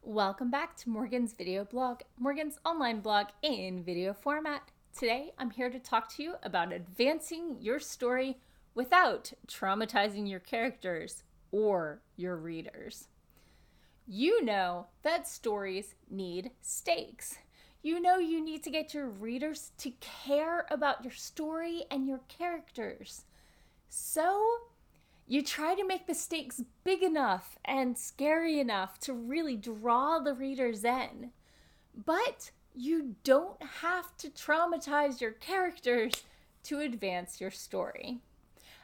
Welcome back to Morgan's video blog, Morgan's online blog in video format. Today, I'm here to talk to you about advancing your story without traumatizing your characters or your readers. You know that stories need stakes. You know you need to get your readers to care about your story and your characters. So, you try to make the stakes big enough and scary enough to really draw the readers in. But you don't have to traumatize your characters to advance your story.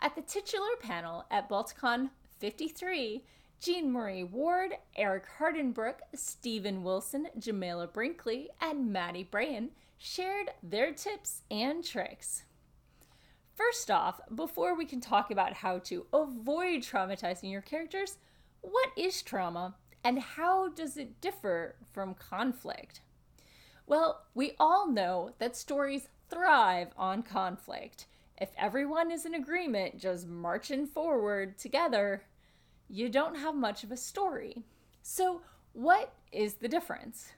At the titular panel at Balticon 53, Jean Marie Ward, Eric Hardenbrook, Stephen Wilson, Jamila Brinkley, and Maddie Brayan shared their tips and tricks. First off, before we can talk about how to avoid traumatizing your characters, what is trauma and how does it differ from conflict? Well, we all know that stories thrive on conflict. If everyone is in agreement, just marching forward together, you don't have much of a story. So, what is the difference?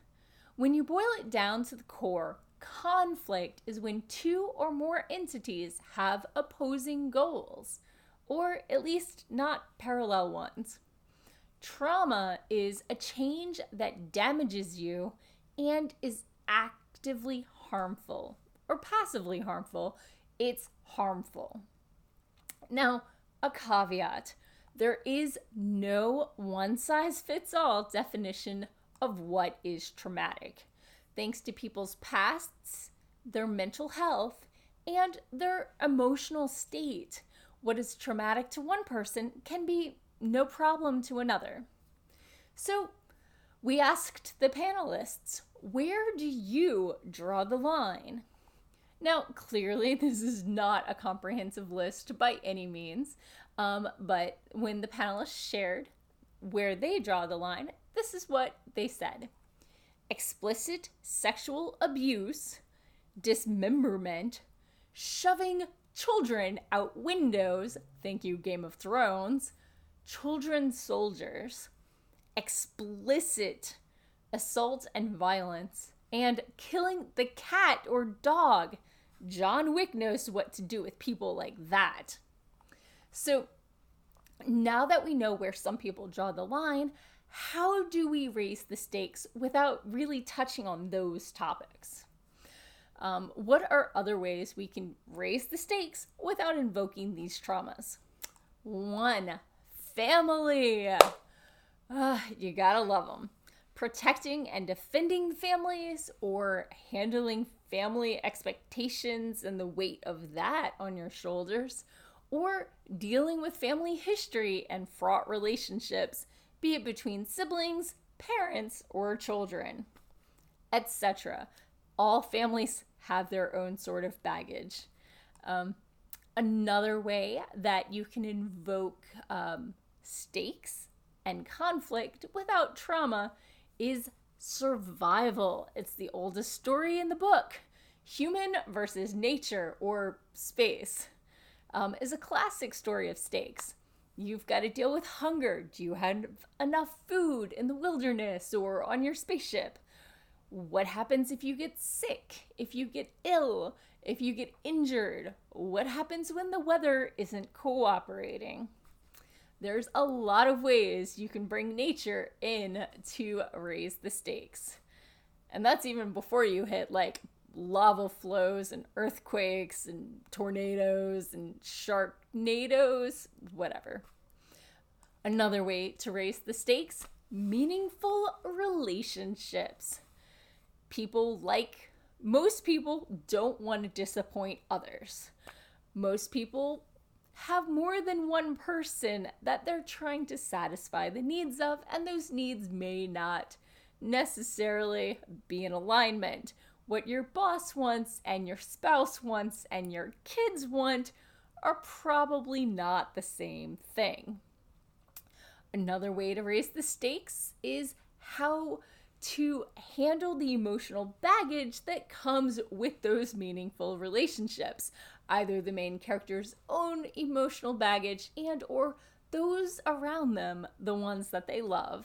When you boil it down to the core, conflict is when two or more entities have opposing goals, or at least not parallel ones. Trauma is a change that damages you and is actively harmful, or passively harmful. It's harmful. Now, a caveat. There is no one-size-fits-all definition of what is traumatic. Thanks to people's pasts, their mental health, and their emotional state, what is traumatic to one person can be no problem to another. So, we asked the panelists, where do you draw the line? Now, clearly, this is not a comprehensive list by any means, but when the panelists shared where they draw the line, this is what they said. Explicit sexual abuse, dismemberment, shoving children out windows, thank you Game of Thrones, children soldiers, explicit assault and violence, and killing the cat or dog. John Wick knows what to do with people like that. So now that we know where some people draw the line, how do we raise the stakes without really touching on those topics? What are other ways we can raise the stakes without invoking these traumas? 1, family. You gotta love them. Protecting and defending families or handling family expectations and the weight of that on your shoulders, or dealing with family history and fraught relationships, be it between siblings, parents, or children, etc. All families have their own sort of baggage. Another way that you can invoke stakes and conflict without trauma is survival. It's the oldest story in the book. Human versus nature or space is a classic story of stakes. You've got to deal with hunger. Do you have enough food in the wilderness or on your spaceship? What happens if you get sick? If you get ill? If you get injured? What happens when the weather isn't cooperating? There's a lot of ways you can bring nature in to raise the stakes. And that's even before you hit like lava flows and earthquakes and tornadoes and sharknadoes, whatever. Another way to raise the stakes, meaningful relationships. Most people don't want to disappoint others. Most people have more than one person that they're trying to satisfy the needs of, and those needs may not necessarily be in alignment. What your boss wants and your spouse wants and your kids want are probably not the same thing. Another way to raise the stakes is how to handle the emotional baggage that comes with those meaningful relationships. Either the main character's own emotional baggage and or those around them, the ones that they love.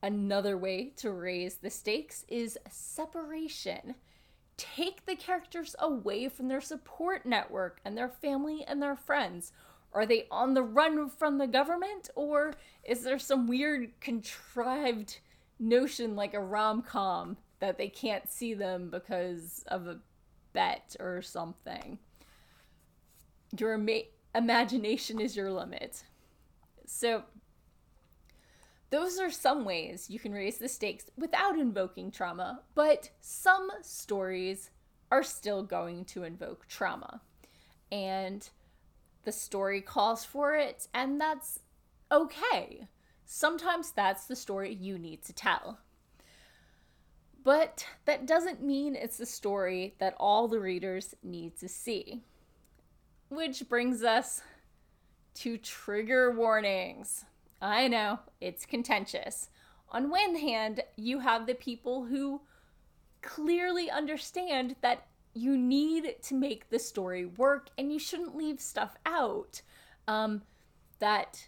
Another way to raise the stakes is separation. Take the characters away from their support network and their family and their friends. Are they on the run from the government, or is there some weird contrived notion like a rom-com that they can't see them because of a bet or something? Your imagination is your limit. So those are some ways you can raise the stakes without invoking trauma, but some stories are still going to invoke trauma. And the story calls for it, and that's okay. Sometimes that's the story you need to tell. But that doesn't mean it's the story that all the readers need to see. Which brings us to trigger warnings. I know, it's contentious. On one hand, you have the people who clearly understand that you need to make the story work and you shouldn't leave stuff out. That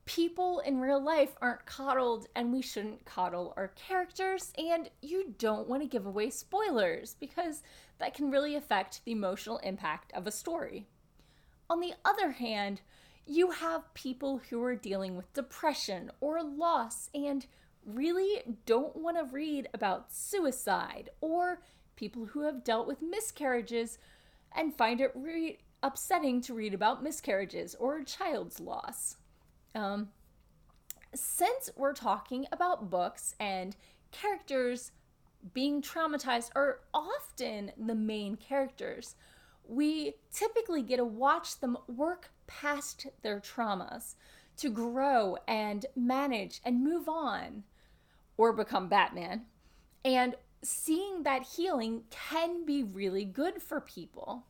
people in real life aren't coddled and we shouldn't coddle our characters, and you don't want to give away spoilers because that can really affect the emotional impact of a story. On the other hand, you have people who are dealing with depression or loss and really don't want to read about suicide, or people who have dealt with miscarriages and find it upsetting to read about miscarriages or a child's loss. Since we're talking about books and characters being traumatized are often the main characters, we typically get to watch them work past their traumas to grow and manage and move on or become Batman. And seeing that healing can be really good for people.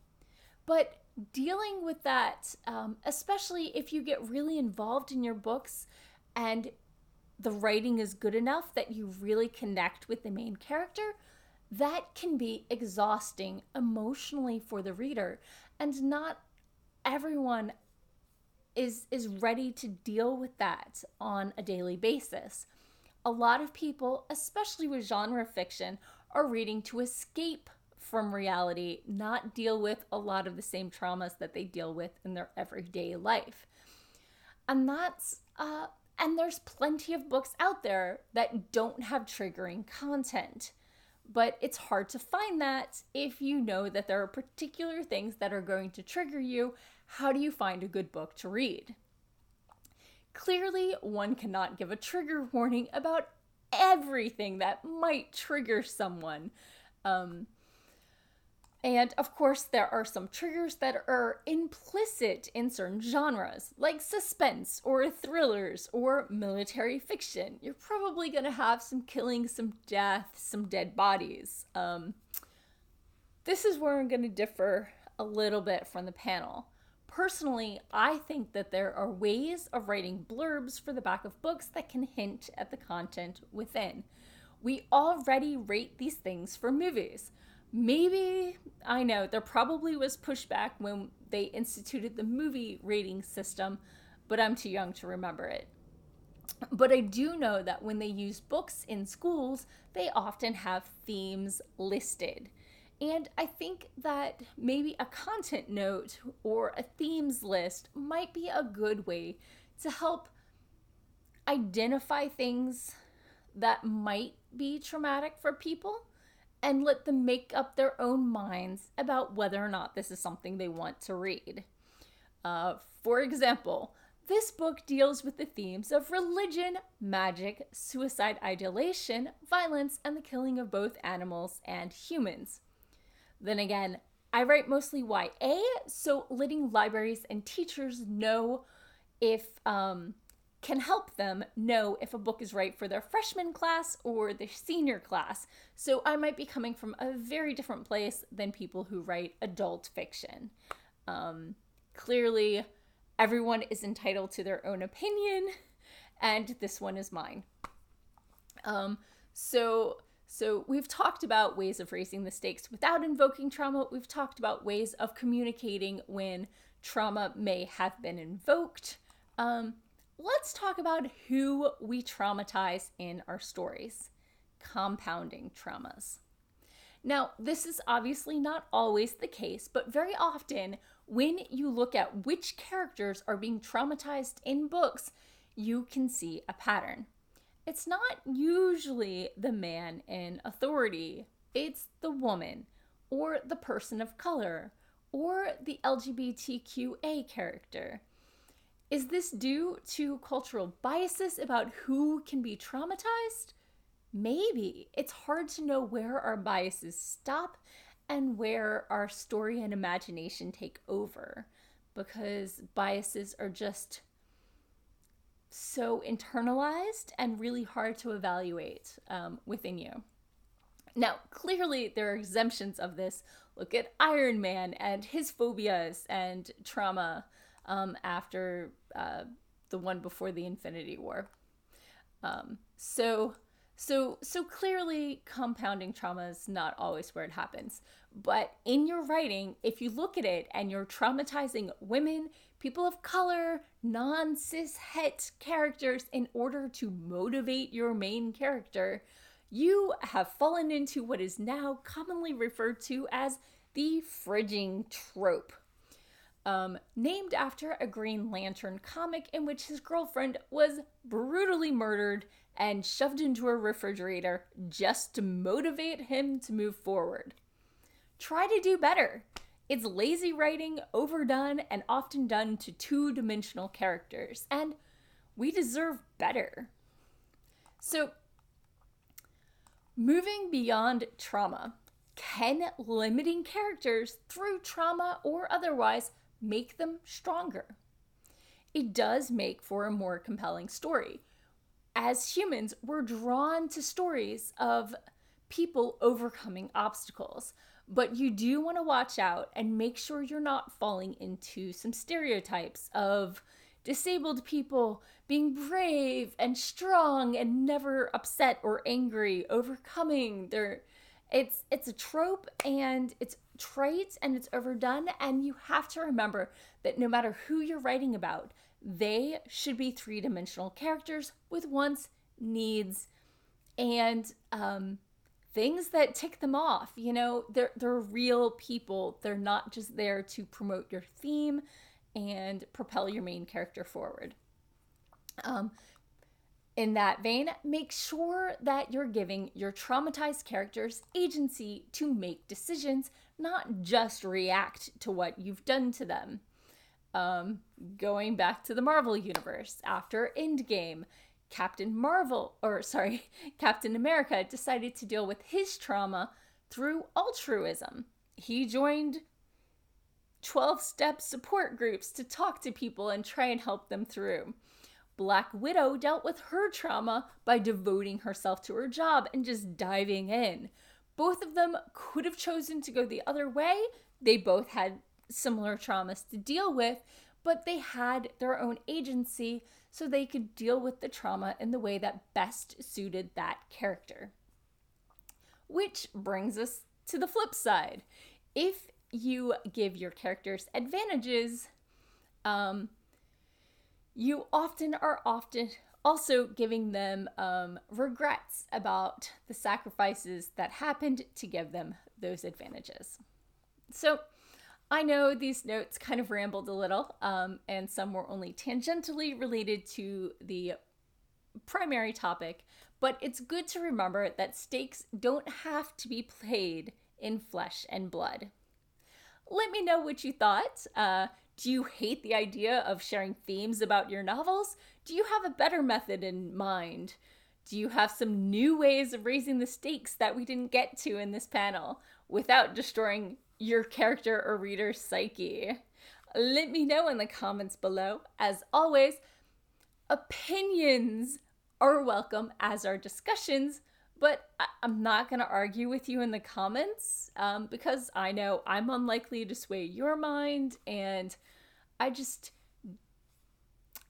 But dealing with that, especially if you get really involved in your books and the writing is good enough that you really connect with the main character, that can be exhausting emotionally for the reader. And not everyone is ready to deal with that on a daily basis. A lot of people, especially with genre fiction, are reading to escape from reality, not deal with a lot of the same traumas that they deal with in their everyday life. And there's plenty of books out there that don't have triggering content. But it's hard to find that if you know that there are particular things that are going to trigger you. How do you find a good book to read? Clearly, one cannot give a trigger warning about everything that might trigger someone. And of course, there are some triggers that are implicit in certain genres, like suspense or thrillers or military fiction. You're probably going to have some killing, some death, some dead bodies. This is where I'm going to differ a little bit from the panel. Personally, I think that there are ways of writing blurbs for the back of books that can hint at the content within. We already rate these things for movies. Maybe, I know, there probably was pushback when they instituted the movie rating system, but I'm too young to remember it. But I do know that when they use books in schools, they often have themes listed. And I think that maybe a content note or a themes list might be a good way to help identify things that might be traumatic for people and let them make up their own minds about whether or not this is something they want to read. For example, this book deals with the themes of religion, magic, suicide ideation, violence, and the killing of both animals and humans. Then again, I write mostly YA, so letting libraries and teachers know can help them know if a book is right for their freshman class or their senior class. So I might be coming from a very different place than people who write adult fiction. Clearly, everyone is entitled to their own opinion, and this one is mine. So we've talked about ways of raising the stakes without invoking trauma. We've talked about ways of communicating when trauma may have been invoked. let's talk about who we traumatize in our stories. Compounding traumas. Now, this is obviously not always the case, but very often when you look at which characters are being traumatized in books, you can see a pattern. It's not usually the man in authority, it's the woman, or the person of color, or the LGBTQA character. Is this due to cultural biases about who can be traumatized? Maybe. It's hard to know where our biases stop and where our story and imagination take over, because biases are just so internalized and really hard to evaluate within you. Now, clearly there are exemptions of this. Look at Iron Man and his phobias and trauma after the one before the Infinity War. So clearly compounding trauma is not always where it happens. But in your writing, if you look at it and you're traumatizing women, people of color, non-cis het characters in order to motivate your main character, you have fallen into what is now commonly referred to as the fridging trope. Named after a Green Lantern comic in which his girlfriend was brutally murdered and shoved into a refrigerator just to motivate him to move forward. Try to do better. It's lazy writing, overdone, and often done to two-dimensional characters, and we deserve better. So, moving beyond trauma, can limiting characters through trauma or otherwise make them stronger? It does make for a more compelling story. As humans, we're drawn to stories of people overcoming obstacles, but you do want to watch out and make sure you're not falling into some stereotypes of disabled people being brave and strong and never upset or angry, overcoming their... It's a trope and it's trite and it's overdone, and you have to remember that no matter who you're writing about, they should be three-dimensional characters with wants, needs, and things that tick them off. You know, they're real people. They're not just there to promote your theme and propel your main character forward. In that vein, make sure that you're giving your traumatized characters agency to make decisions, not just react to what you've done to them. Going back to the Marvel universe, after Endgame, Captain America decided to deal with his trauma through altruism. He joined 12-step support groups to talk to people and try and help them through. Black Widow dealt with her trauma by devoting herself to her job and just diving in. Both of them could have chosen to go the other way. They both had similar traumas to deal with, but they had their own agency so they could deal with the trauma in the way that best suited that character. Which brings us to the flip side. If you give your characters advantages, you are often also giving them regrets about the sacrifices that happened to give them those advantages. So I know these notes kind of rambled a little, and some were only tangentially related to the primary topic, but it's good to remember that stakes don't have to be played in flesh and blood. Let me know what you thought. Do you hate the idea of sharing themes about your novels? Do you have a better method in mind? Do you have some new ways of raising the stakes that we didn't get to in this panel without destroying your character or reader's psyche? Let me know in the comments below. As always, opinions are welcome, as are discussions, but I'm not going to argue with you in the comments because I know I'm unlikely to sway your mind, and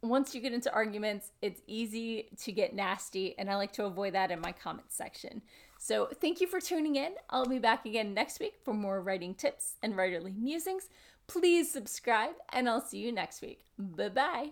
once you get into arguments, it's easy to get nasty, and I like to avoid that in my comments section. So thank you for tuning in. I'll be back again next week for more writing tips and writerly musings. Please subscribe, and I'll see you next week. Bye-bye.